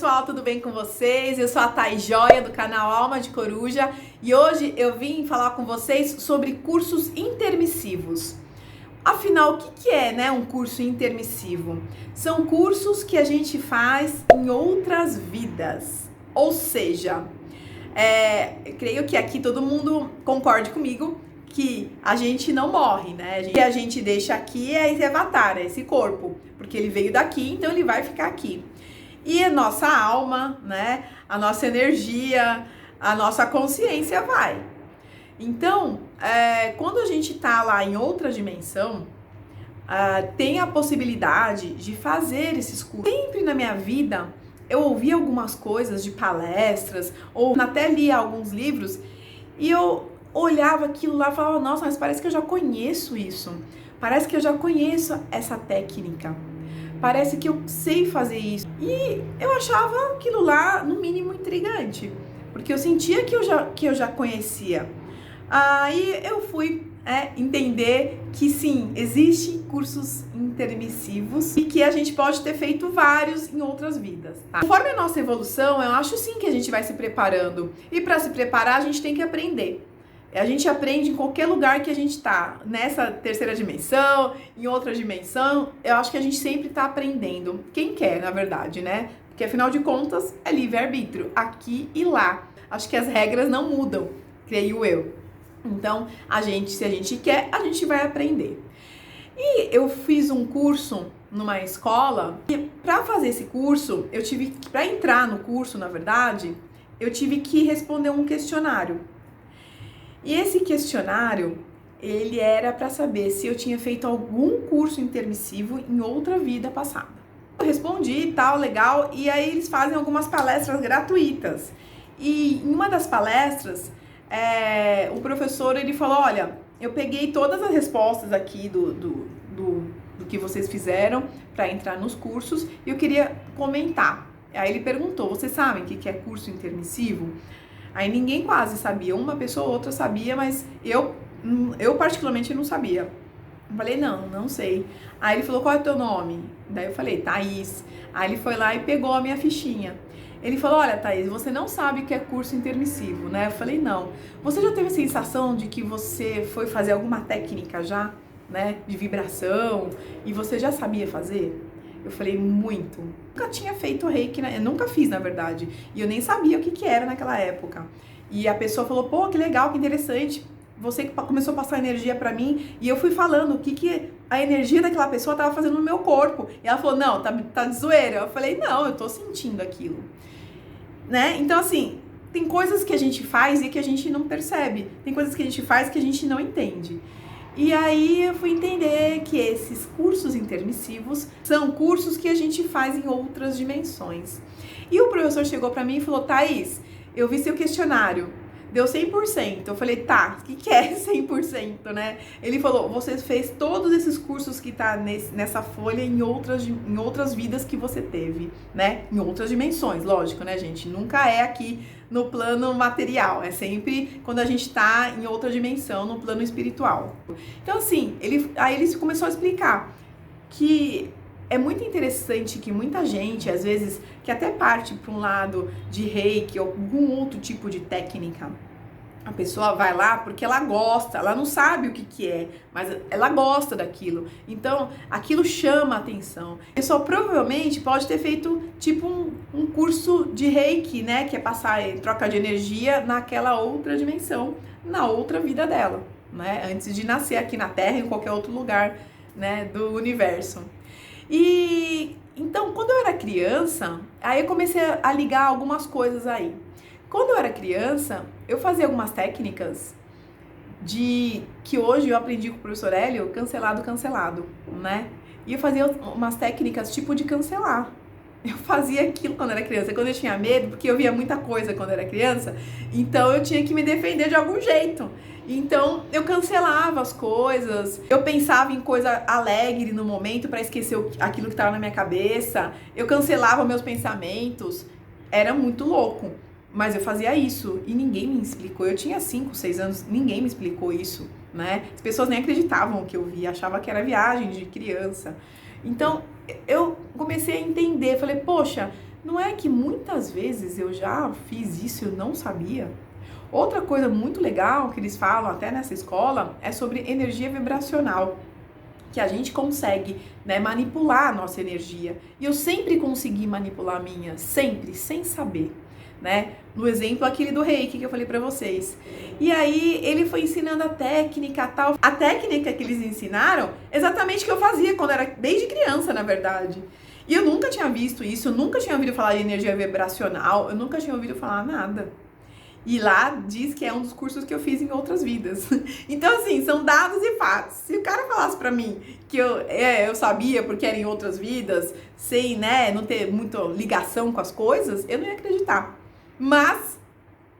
pessoal, tudo bem com vocês? Eu sou a Thaís Joia do canal Alma de Coruja e hoje eu vim falar com vocês sobre cursos intermissivos. Afinal, o que é, né, um curso intermissivo? São cursos que a gente faz em outras vidas, ou seja, eu creio que aqui todo mundo concorde comigo que a gente não morre, né? O que a gente deixa aqui é esse avatar, é esse corpo, porque ele veio daqui, então ele vai ficar aqui. E a nossa alma, né? A nossa energia, a nossa consciência vai. Então, quando a gente tá lá em outra dimensão, tem a possibilidade de fazer esses cursos. Sempre na minha vida, eu ouvi algumas coisas de palestras, ou até li alguns livros, e eu olhava aquilo lá e falava, nossa, mas parece que eu já conheço isso. Parece que eu já conheço essa técnica. Parece que eu sei fazer isso. E eu achava aquilo lá, no mínimo, intrigante. Porque eu sentia que eu já conhecia. Aí eu fui entender que sim, existem cursos intermissivos e que a gente pode ter feito vários em outras vidas. Tá? Conforme a nossa evolução, eu acho sim que a gente vai se preparando. E para se preparar, a gente tem que aprender. A gente aprende em qualquer lugar que a gente tá, nessa terceira dimensão, em outra dimensão, eu acho que a gente sempre tá aprendendo. Quem quer, na verdade, né? Porque afinal de contas, é livre-arbítrio, aqui e lá. Acho que as regras não mudam, creio eu. Então, se a gente quer, a gente vai aprender. E eu fiz um curso numa escola, e para fazer esse curso, para entrar no curso, na verdade, eu tive que responder um questionário. E esse questionário, ele era para saber se eu tinha feito algum curso intermissivo em outra vida passada. Eu respondi e tal, legal, e aí eles fazem algumas palestras gratuitas. E em uma das palestras, o professor, ele falou, olha, eu peguei todas as respostas aqui do que vocês fizeram para entrar nos cursos e eu queria comentar. Aí ele perguntou, vocês sabem o que é curso intermissivo? Aí ninguém quase sabia, uma pessoa ou outra sabia, mas eu particularmente não sabia. Eu falei, não sei. Aí ele falou, qual é o teu nome? Daí eu falei, Thaís. Aí ele foi lá e pegou a minha fichinha. Ele falou, olha, Thaís, você não sabe o que é curso intermissivo, né? Eu falei, não. Você já teve a sensação de que você foi fazer alguma técnica já, né? De vibração, e você já sabia fazer? Eu falei, muito. Nunca tinha feito reiki, eu nunca fiz, na verdade. E eu nem sabia o que era naquela época. E a pessoa falou, pô, que legal, que interessante. Você começou a passar energia pra mim. E eu fui falando o que a energia daquela pessoa tava fazendo no meu corpo. E ela falou, não, tá de zoeira. Eu falei, não, eu tô sentindo aquilo. Né? Então, assim, tem coisas que a gente faz e que a gente não percebe. Tem coisas que a gente faz que a gente não entende. E aí eu fui entender que esses cursos intermissivos são cursos que a gente faz em outras dimensões. E o professor chegou pra mim e falou, Thaís, eu vi seu questionário, deu 100%. Eu falei, tá, o que é 100%, né? Ele falou, você fez todos esses cursos que tá nessa folha em outras vidas que você teve, né? Em outras dimensões, lógico, né, gente? Nunca é aqui no plano material, é sempre quando a gente tá em outra dimensão, no plano espiritual. Então, assim, aí ele começou a explicar que é muito interessante que muita gente, às vezes, que até parte para um lado de reiki ou algum outro tipo de técnica, a pessoa vai lá porque ela gosta, ela não sabe o que é, mas ela gosta daquilo. Então, aquilo chama a atenção. A pessoa provavelmente pode ter feito tipo um curso de reiki, né? Que é passar troca de energia naquela outra dimensão, na outra vida dela, né? Antes de nascer aqui na Terra, em qualquer outro lugar, né, do universo. E então, quando eu era criança, aí eu comecei a ligar algumas coisas aí. Quando eu era criança, eu fazia algumas técnicas que hoje eu aprendi com o professor Hélio, cancelado, né? E eu fazia umas técnicas tipo de cancelar. Eu fazia aquilo quando era criança, quando eu tinha medo, porque eu via muita coisa quando era criança, então eu tinha que me defender de algum jeito. Então eu cancelava as coisas, eu pensava em coisa alegre no momento para esquecer aquilo que estava na minha cabeça, eu cancelava meus pensamentos, era muito louco. Mas eu fazia isso e ninguém me explicou. Eu tinha 5, 6 anos, ninguém me explicou isso, né? As pessoas nem acreditavam que eu via, achavam que era viagem de criança. Então, eu comecei a entender, falei, poxa, Não é que muitas vezes eu já fiz isso e eu não sabia? Outra coisa muito legal que eles falam até nessa escola é sobre energia vibracional, que a gente consegue, né, manipular a nossa energia. E eu sempre consegui manipular a minha, sempre, sem saber, né? No exemplo aquele do Reiki que eu falei pra vocês. E aí ele foi ensinando a técnica tal. A técnica que eles ensinaram, exatamente o que eu fazia quando era desde criança, na verdade. E eu nunca tinha visto isso, eu nunca tinha ouvido falar de energia vibracional, eu nunca tinha ouvido falar nada. E lá diz que é um dos cursos que eu fiz em outras vidas. Então, assim, são dados e fatos. Se o cara falasse pra mim que eu sabia porque era em outras vidas, sem, né, não ter muita ligação com as coisas, eu não ia acreditar. Mas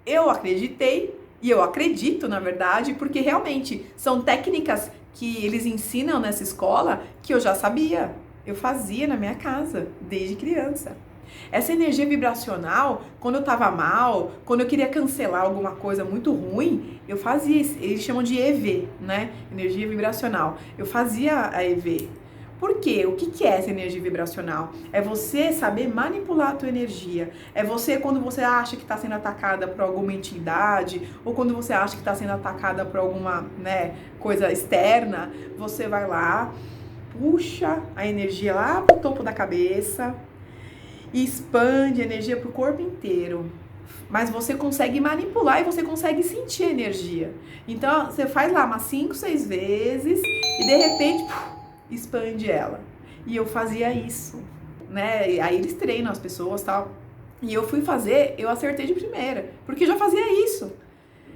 eu acreditei e eu acredito, na verdade, porque realmente são técnicas que eles ensinam nessa escola que eu já sabia. Eu fazia na minha casa, desde criança. Essa energia vibracional, quando eu tava mal, quando eu queria cancelar alguma coisa muito ruim, eu fazia, eles chamam de EV, né? Energia vibracional. Eu fazia a EV. Por quê? O que é essa energia vibracional? É você saber manipular a tua energia. É você, quando você acha que está sendo atacada por alguma entidade, ou quando você acha que está sendo atacada por alguma, né, coisa externa, você vai lá, puxa a energia lá pro topo da cabeça e expande a energia pro corpo inteiro. Mas você consegue manipular e você consegue sentir a energia. Então, você faz lá umas 5, 6 vezes e de repente expande ela. E eu fazia isso, né? E aí eles treinam as pessoas e tal. E eu fui fazer, eu acertei de primeira, porque eu já fazia isso.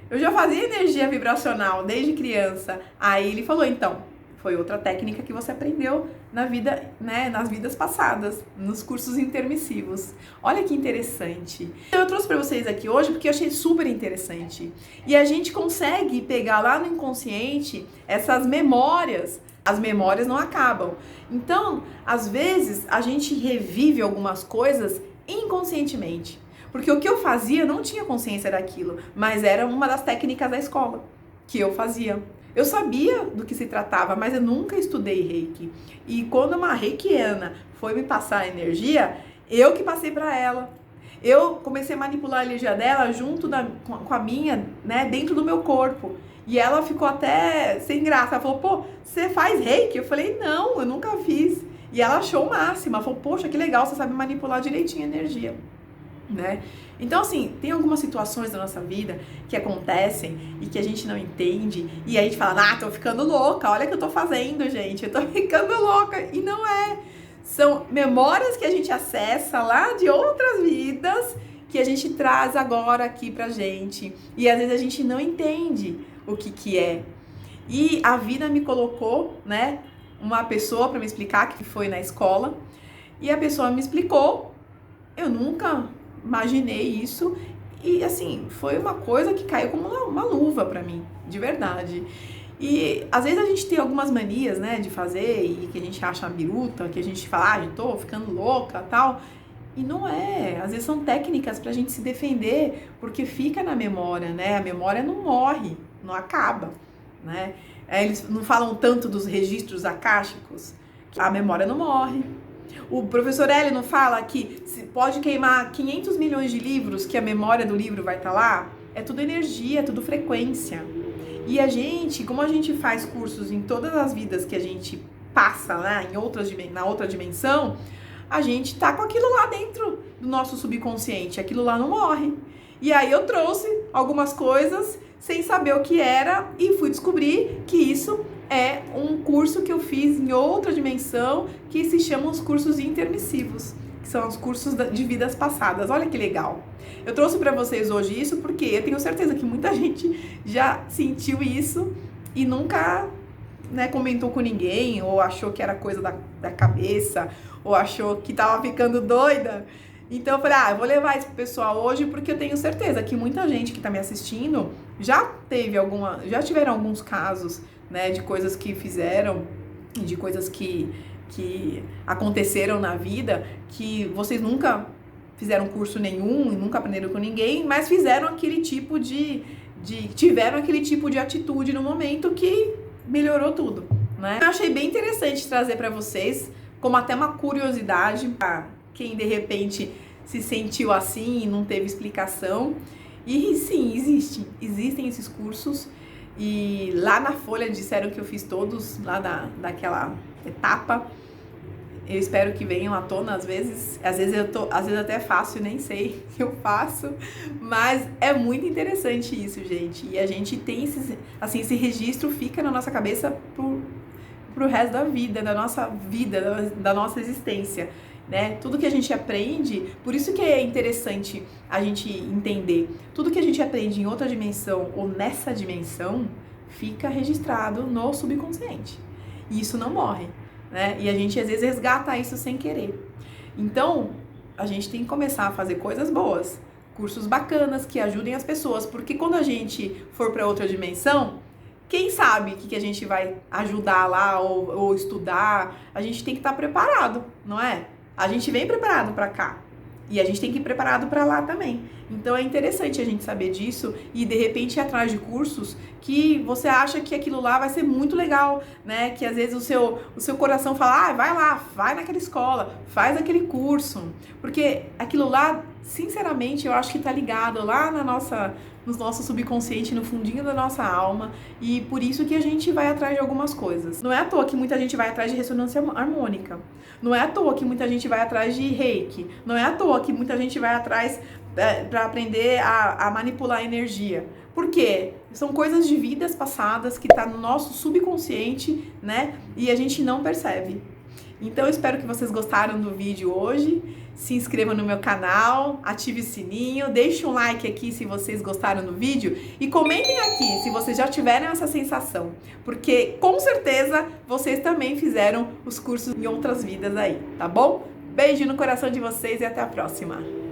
Eu já fazia energia vibracional desde criança. Aí ele falou, então, foi outra técnica que você aprendeu na vida, né, nas vidas passadas, nos cursos intermissivos. Olha que interessante. Eu trouxe para vocês aqui hoje porque eu achei super interessante. E a gente consegue pegar lá no inconsciente essas memórias. As memórias não acabam. Então, às vezes, a gente revive algumas coisas inconscientemente. Porque o que eu fazia, eu não tinha consciência daquilo, mas era uma das técnicas da escola que eu fazia. Eu sabia do que se tratava, mas eu nunca estudei Reiki. E quando uma reikiana foi me passar a energia, eu que passei para ela. Eu comecei a manipular a energia dela junto com a minha, né, dentro do meu corpo. E ela ficou até sem graça. Ela falou, pô, você faz Reiki? Eu falei, não, eu nunca fiz. E ela achou o máximo. Ela falou, poxa, que legal, você sabe manipular direitinho a energia, né? Então, assim, tem algumas situações da nossa vida que acontecem e que a gente não entende. E aí a gente fala, tô ficando louca, olha o que eu tô fazendo, gente. Eu tô ficando louca. E não é. São memórias que a gente acessa lá de outras vidas que a gente traz agora aqui pra gente. E às vezes a gente não entende o que é. E a vida me colocou, né, uma pessoa para me explicar, que foi na escola. E a pessoa me explicou. Eu nunca imaginei isso. E assim, foi uma coisa que caiu como uma luva pra mim, de verdade. E às vezes a gente tem algumas manias, né, de fazer e que a gente acha biruta, que a gente fala, eu tô ficando louca, tal. E não é. Às vezes são técnicas pra gente se defender, porque fica na memória, né? A memória não morre, não acaba, né? Eles não falam tanto dos registros akáshicos, a memória não morre. O professor Hélio não fala que se pode queimar 500 milhões de livros, que a memória do livro vai estar lá? É tudo energia, é tudo frequência. E a gente, como a gente faz cursos em todas as vidas que a gente passa lá, na outra dimensão, a gente tá com aquilo lá dentro do nosso subconsciente, aquilo lá não morre. E aí eu trouxe algumas coisas sem saber o que era e fui descobrir que isso é um curso que eu fiz em outra dimensão, que se chama os cursos intermissivos, que são os cursos de vidas passadas. Olha que legal. Eu trouxe para vocês hoje isso porque eu tenho certeza que muita gente já sentiu isso e nunca, né, comentou com ninguém, ou achou que era coisa da cabeça, ou achou que tava ficando doida. Então eu falei, eu vou levar isso pro pessoal hoje porque eu tenho certeza que muita gente que tá me assistindo já tiveram alguns casos, né, de coisas que fizeram, de coisas que aconteceram na vida, que vocês nunca fizeram curso nenhum e nunca aprenderam com ninguém, mas fizeram aquele tipo tiveram aquele tipo de atitude no momento que melhorou tudo, né? Eu achei bem interessante trazer para vocês, como até uma curiosidade para quem de repente se sentiu assim e não teve explicação. E sim, existem esses cursos. E lá na Folha disseram que eu fiz todos lá daquela etapa. Eu espero que venham à tona às vezes até faço e nem sei que eu faço, mas é muito interessante isso, gente. E a gente tem esse registro fica na nossa cabeça pro resto da vida, da nossa existência, né? Tudo que a gente aprende, por isso que é interessante a gente entender, tudo que a gente aprende em outra dimensão ou nessa dimensão fica registrado no subconsciente. E isso não morre, né? E a gente às vezes resgata isso sem querer. Então, a gente tem que começar a fazer coisas boas, cursos bacanas que ajudem as pessoas, porque quando a gente for para outra dimensão, quem sabe o que a gente vai ajudar lá ou estudar, a gente tem que estar preparado, não é? A gente vem preparado para cá e a gente tem que ir preparado para lá também. Então é interessante a gente saber disso e de repente ir atrás de cursos que você acha que aquilo lá vai ser muito legal, né? Que às vezes o seu coração fala, vai lá, vai naquela escola, faz aquele curso. Porque aquilo lá, sinceramente, eu acho que tá ligado lá no nosso subconsciente, no fundinho da nossa alma, e por isso que a gente vai atrás de algumas coisas. Não é à toa que muita gente vai atrás de ressonância harmônica, não é à toa que muita gente vai atrás de reiki, não é à toa que muita gente vai atrás para aprender a manipular a energia. Por quê? São coisas de vidas passadas que tá no nosso subconsciente, né? E a gente não percebe. Então eu espero que vocês gostaram do vídeo hoje. Se inscreva no meu canal, ative o sininho, deixe um like aqui se vocês gostaram do vídeo e comentem aqui se vocês já tiveram essa sensação, porque com certeza vocês também fizeram os cursos em outras vidas aí, tá bom? Beijo no coração de vocês e até a próxima!